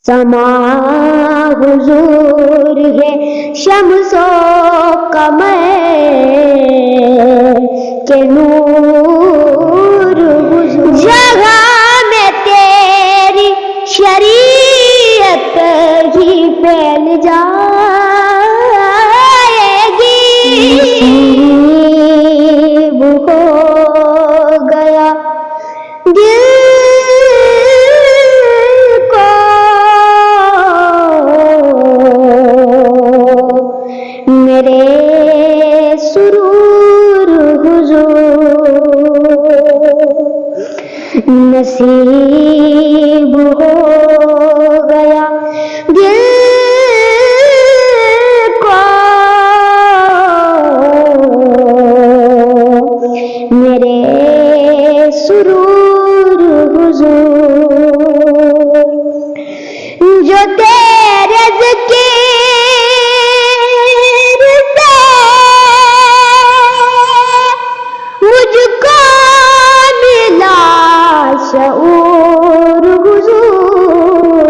समा हुजूर है शम्सो कमर के नूर हुजूर। जगह में तेरी शरीयत ही फैल जाएगी। नसीब हो गया दिल मेरे सुरूर हुजूर। नसीब हो गया दिल को मेरे सुरूर हुजूर। जो तेरे ज़िक्र मुझको मिला शऊर हुजूर।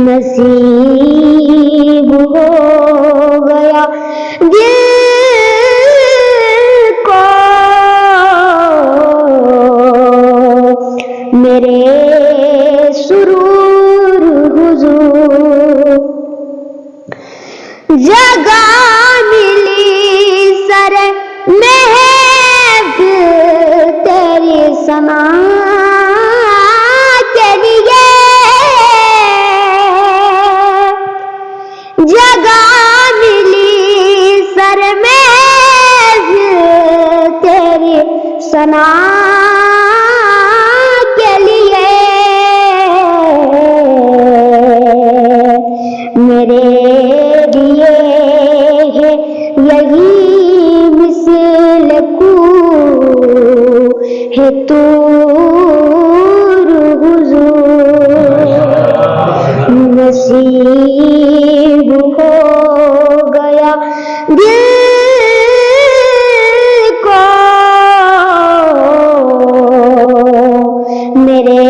नसीब हो गया दिल को मेरे सुरूर हुजूर। जगह मिली सर महफिल तेरी सना के लिए। जगह मिली सर महफिल तेरी सना के लिए। मेरे लिए है यही मिसल को है तूर हुजूर। नसीब हो गया दिल को मेरे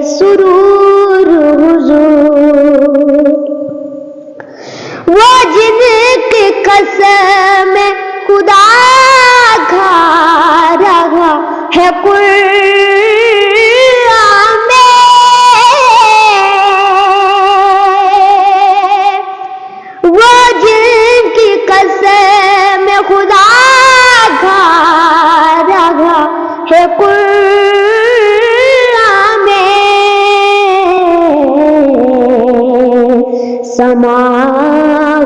सुरूर हुजूर। वो जिनकी कसम खुदा खा रहा है कुरान में। वो जिनकी कसम खुदा खा रहा है कुरान में। समा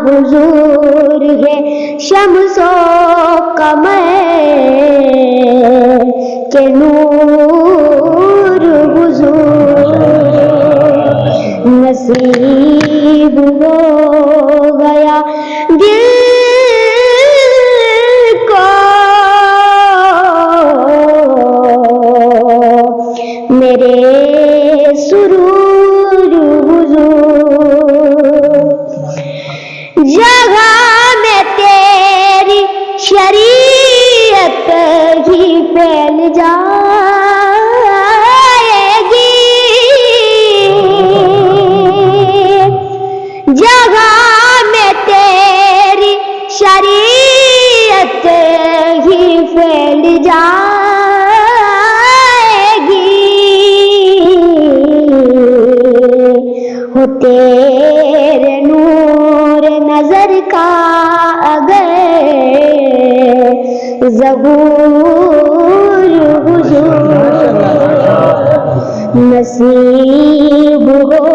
हुजूर है शम्सो कमर के नूर हुजूर। नसीब हो गया दिल को मेरे सुरूर हुजूर। जगह में तेरी शरीयत ही फैल जाएगी। जगह में तेरी शरीयत ही फैल जाएगी। हो तेरे नूर नजर का अगर ज़हूर हुजूर। नसीब हो